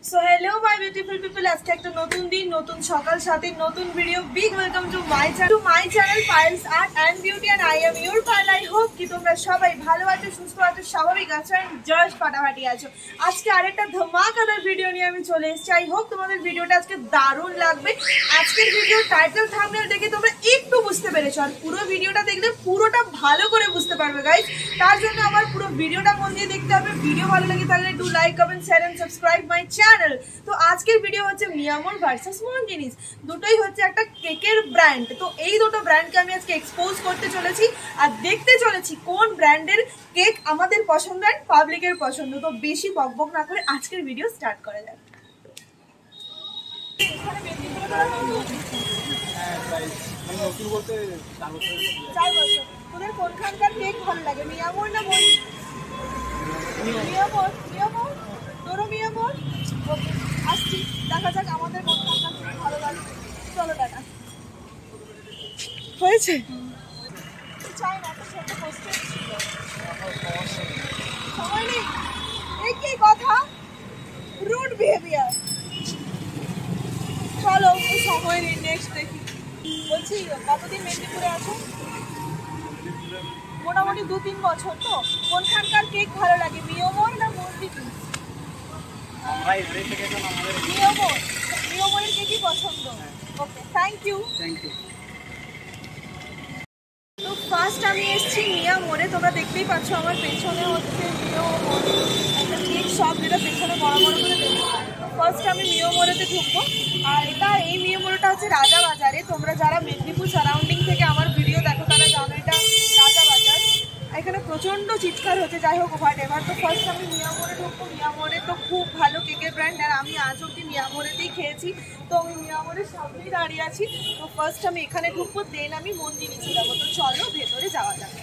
So hello my beautiful people, আজকে একটা নতুন দিন, নতুন সকাল, সাথে নতুন video. Big welcome to my channel Payel's art and beauty, and I am your Payel. I hope কি তোমরা সবাই ভালো আছো, সুস্থ আছো, স্বাভাবিক আছো অ্যান্ড জাস্ট ফাটাফাটি আছো। আজকে আরেকটা ধামাকাদার ভিডিও নিয়ে আমি চলে এসেছি। আই হোপ তোমাদের ভিডিওটা আজকে দারুণ লাগবে। আজকের ভিডিও টাইটেল থাম্বনেল দেখে তোমরা একটু বুঝতে পেরেছো, আর পুরো ভিডিওটা দেখলে পুরোটা ভালো করে বুঝতে পারবে গাইস। তার জন্য আমার পুরো ভিডিওটা মন দিয়ে দেখতে হবে। ভিডিও ভালো লাগে তাহলে do like, comment, share and subscribe my channel. তো আজকের ভিডিও হচ্ছে মিয়ামোর ভার্সেস মনজিনিস। দুটোই হচ্ছে একটা কেকের ব্র্যান্ড। তো এই দুটো ব্র্যান্ডকে আমি আজকে এক্সপোজ করতে চলেছি আর দেখতে চলেছি কোন ব্র্যান্ডের কেক আমাদের পছন্দ আর পাবলিকের পছন্দ। তো বেশি বকবক না করে আজকের ভিডিও স্টার্ট করা যাক। তোদের কোনখানকার কেক ভালো লাগে, মিয়ামোর না মনজিনিস? মিয়ামোর। তোরও মিয়ামোর? ওকে, আসছি, দেখা যাক আমাদের কোনখানকার কেক ভালো লাগে। চলো টাটা। হয়েছে? চাই না, একটা ছোট পোস্টার ছিল। সময় নেই, এই কি কথা, রুড বিহেভিয়ার। চলো, সময় নেই, নেক্সট দেখি। বলছি কতদিন মেদিনীপুরে আছো? মোটামুটি 2-3 বছর। তো কোনখানকার কেক ভালো লাগে, মিয়ামোর না মনজিনিস? মিয়ামোরের কেকই পছন্দ। ওকে, থ্যাংক ইউ। তো ফার্স্ট আমি এসেছি মিয়ামোরে। তোমরা দেখতেই পাচ্ছ আমার পেছনে হচ্ছে মিয়ামোর একটা কেক শপ, যেটা পেছনে বড় বড় করে দেখতে। ফার্স্ট আমি মিয়ামোরেতে ঢুকবো। আর এই মিয়ামোরটা হচ্ছে রাজা বাজারে। তোমরা যারা মেদিনীপুর সারাউন্ডিং থেকে আমার ভিডিও দেখো তারা জানো এটা রাজা বাজার। এখানে প্রচণ্ড চিৎকার হচ্ছে, যাই হোক হোয়াট এভার। তো ফার্স্ট আমি মিয়ামোরে ঢুকবো। মিয়ামোরে তো খুব ভালো কেকের ব্র্যান্ড, আর আমি আজ অব্দি মিয়ামোরেতেই খেয়েছি। তো আমি মিয়ামোরের সামনেই দাঁড়িয়ে আছি। তো ফার্স্ট আমি এখানে ঢুকবো, দেন আমি মনজিনিসে যাবো। তো চলো ভেতরে যাওয়া যাক।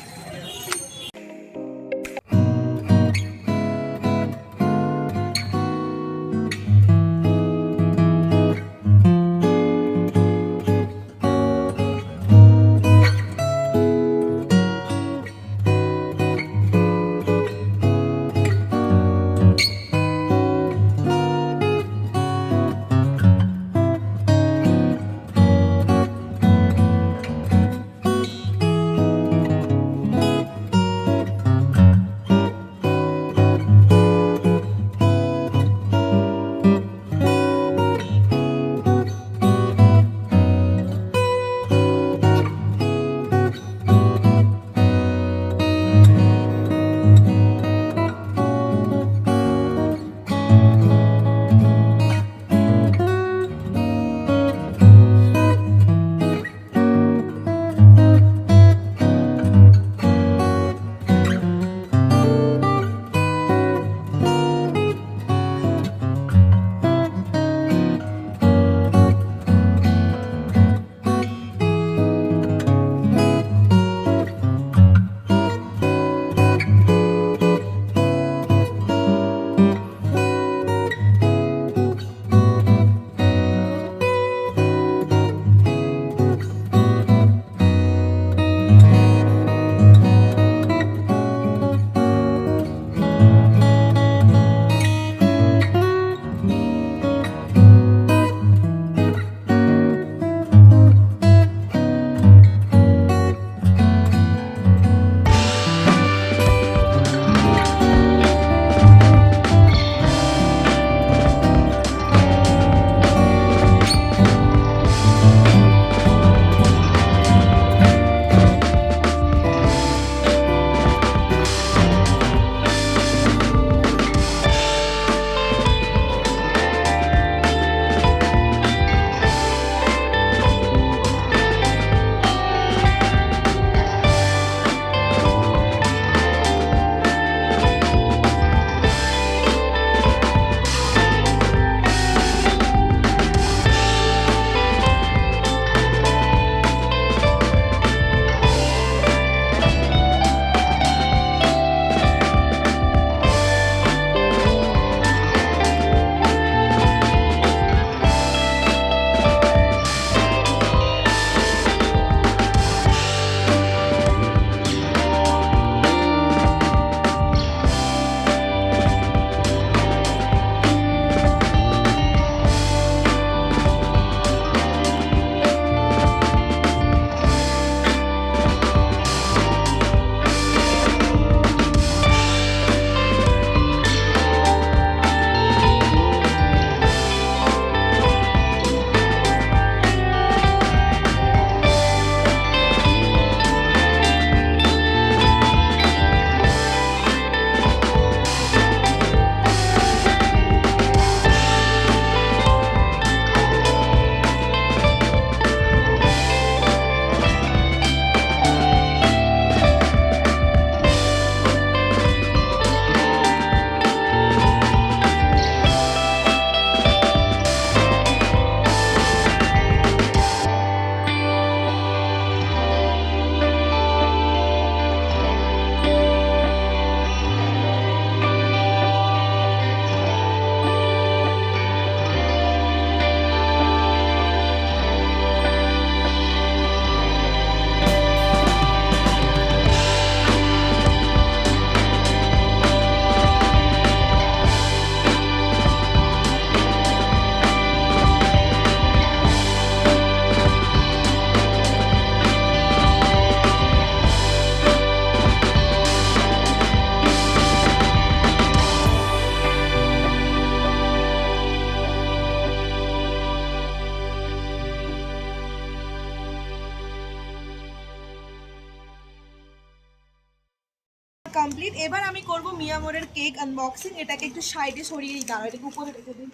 কমপ্লিট। এবার আমি করব মিয়ামোরের কেক আনবক্সিং। এটাকে একটু সাইডে সরিয়ে দিই, দাঁড়াও এটাকে উপরে রেখে দিই।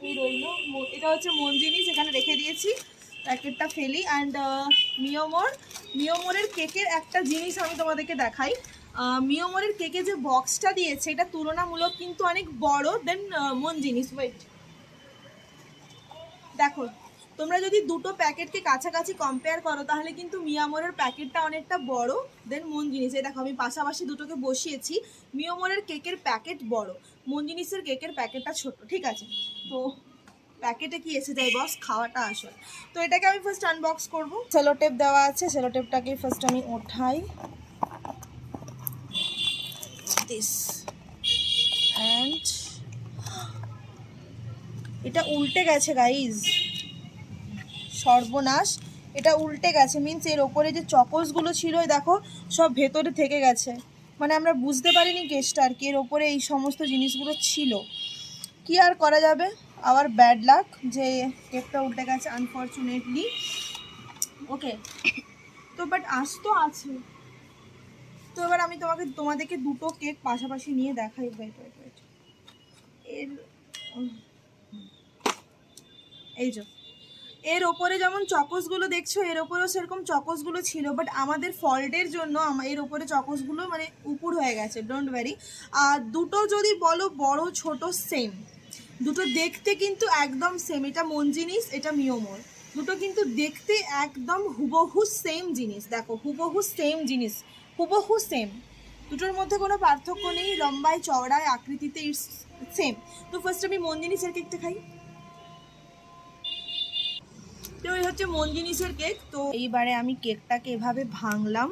এই রইলো, এটা হচ্ছে মন জিনিস, এখানে রেখে দিয়েছি, প্যাকেটটা ফেলি। অ্যান্ড মিয়ামোরের কেকের একটা জিনিস আমি তোমাদেরকে দেখাই। মিয়ামোরের কেকে যে বক্সটা দিয়েছে এটা তুলনামূলক কিন্তু অনেক বড় দেন মন জিনিস। ওয়েট, দেখো তোমরা যদি দুটো প্যাকেটকে কাছাকাছি কম্পেয়ার করো তাহলে কিন্তু মিয়ামোরের প্যাকেটটা অনেকটা বড় দেন মন জিনিস। এই দেখো আমি পাশাপাশি দুটোকে বসিয়েছি, মিয়ামোরের কেকের প্যাকেট বড়, মন জিনিসের কেকের প্যাকেটটা ছোট, ঠিক আছে? তো প্যাকেটে কি এসে যায় বস, খাওয়াটা আসল। তো এটাকে আমি ফার্স্ট আনবক্স করব। সেলো টেপ দেওয়া আছে, সেলো টেপটাকে ফার্স্ট আমি ওঠাই, দিস অ্যান্ড এটা উল্টে গেছে গাইজ, সর্বনাশ, এটা উল্টে গেছে। মিন্স এর ওপরে যে চকোসগুলো ছিল দেখো সব ভেতরে থেকে গেছে, মানে আমরা বুঝতে পারিনি কেসটা আর কি, এর ওপরে এই সমস্ত জিনিসগুলো ছিল। কি আর করা যাবে, আবার ব্যাড লাক যে কেকটা উল্টে গেছে আনফর্চুনেটলি। ওকে, তো বাট আজ তো আছে। তো এবার আমি তোমাদেরকে দুটো কেক পাশাপাশি নিয়ে দেখাই। ওয়েট এর এই যে এর ওপরে যেমন চকোসগুলো দেখছো এর ওপরেও সেরকম চকোসগুলো ছিল, বাট আমাদের ফল্টের জন্য এর ওপরে চকোসগুলো মানে উপর হয়ে গেছে, ডোন্ট ওয়ারি। আর দুটো যদি বলো বড় ছোট সেম, দুটো দেখতে কিন্তু একদম সেম। এটা মন জিনিস, এটা মিয়ামোর, দুটো কিন্তু দেখতে একদম হুবহু সেম জিনিস। দেখো হুবহু সেম জিনিস, হুবহু সেম, দুটোর মধ্যে কোনো পার্থক্য নেই, লম্বায় চওড়ায় আকৃতিতে ইটস সেম। তো ফার্স্ট আমি মন জিনিসের কেকটা খাই। তো এই হচ্ছে মন জিনিসের কেক। তো এইবারে আমি কেকটাকে এভাবে ভাঙলাম,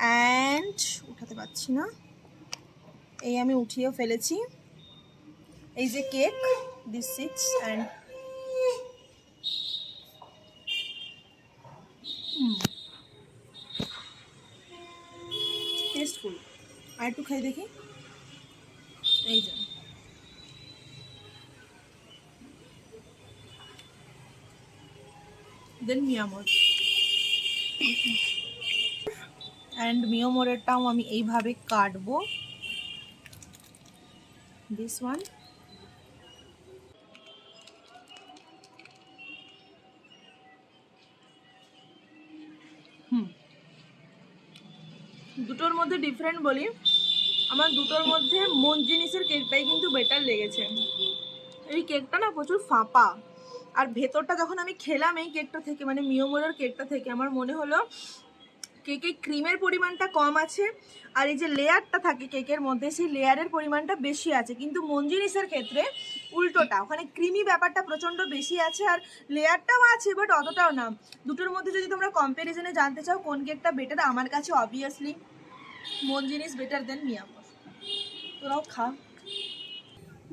অ্যান্ড উঠাতে পারছি না, এই আমি উঠিয়েও ফেলেছি। এই যে cake, this is and tasteful. আর একটু খাই দেখি, এই যে দেন মিয়ামোর, অ্যান্ড মিয়ামোরেরটাও আমি এইভাবে কাটবো, দিস ওয়ান। দুটোর মধ্যে ডিফারেন্ট বলি, আমার দুটোর মধ্যে মন জিনিসের কেকটাই কিন্তু বেটার লেগেছে। এই কেকটা না প্রচুর ফাঁপা, আর ভেতরটা যখন আমি খেলাম এই কেকটা থেকে, মানে মিয়ামোরের কেকটা থেকে, আমার মনে হলো কেকে ক্রিমের পরিমাণটা কম আছে, আর এই যে লেয়ারটা থাকে কেকের মধ্যে সেই লেয়ারের পরিমাণটা বেশি আছে। কিন্তু মন জিনিসের ক্ষেত্রে উল্টোটা, ওখানে ক্রিমি ব্যাপারটা প্রচণ্ড বেশি আছে আর লেয়ারটাও আছে বাট অতটাও না। দুটোর মধ্যে যদি তোমরা কম্প্যারিজনে জানতে চাও কোন কেকটা বেটার, আমার কাছে অবভিয়াসলি মন জিনিস বেটার দেন মিয়ামোর। তোরাও খা।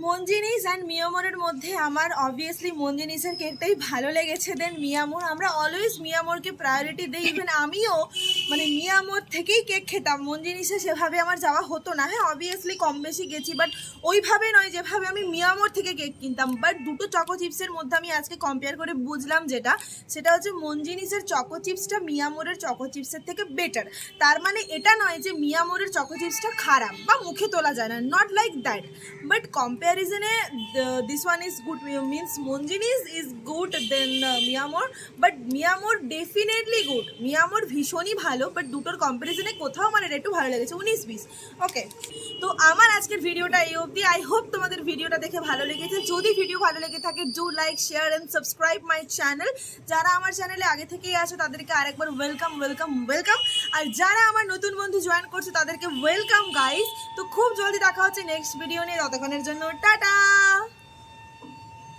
মন জিনিস অ্যান্ড মিয়ামোরের মধ্যে আমার অবভিয়াসলি মন জিনিসের কেকটাই ভালো লেগেছে দেন মিয়ামোর। আমরা অলওয়েজ মিয়ামোরকে প্রায়োরিটি দিই, ইভেন আমিও মানে মিয়ামোর থেকেই কেক খেতাম, মন জিনিসে সেভাবে আমার যাওয়া হতো না। হ্যাঁ অবভিয়াসলি কম বেশি গেছি, বাট ওইভাবে নয় যেভাবে আমি মিয়ামোর থেকে কেক কিনতাম। বাট দুটো চকো চিপসের মধ্যে আমি আজকে কম্পেয়ার করে বুঝলাম সেটা হচ্ছে মন জিনিসের চকো চিপসটা মিয়ামোরের চকো চিপসের থেকে বেটার। তার মানে এটা নয় যে মিয়ামোরের চকো চিপসটা খারাপ বা মুখে তোলা যায় না, নট লাইক দ্যাট, বাট কম্প্যারিজনে this one is good, means মন জিনিস is good then Mio Amore, but Mio Amore definitely good, Mio Amore ভীষণই ভালো, বাট দুটোর কম্প্যারিজনে কোথাও আমার এটা একটু ভালো লেগেছে 19-20। ওকে, তো আমার আজকের ভিডিওটা এই অবধি। আই হোপ তোমাদের ভিডিওটা দেখে ভালো লেগেছে। যদি ভিডিও ভালো লেগে থাকে do like, share and subscribe my channel. যারা আমার চ্যানেলে আগে থেকেই আছে তাদেরকে আরেকবার ওয়েলকাম। আর যারা আমার নতুন বন্ধু জয়েন করছে তাদেরকে ওয়েলকাম গাইস। তো খুব জলদি দেখা হচ্ছে নেক্সট ভিডিও নিয়ে, ততক্ষণের জন্য টাটা।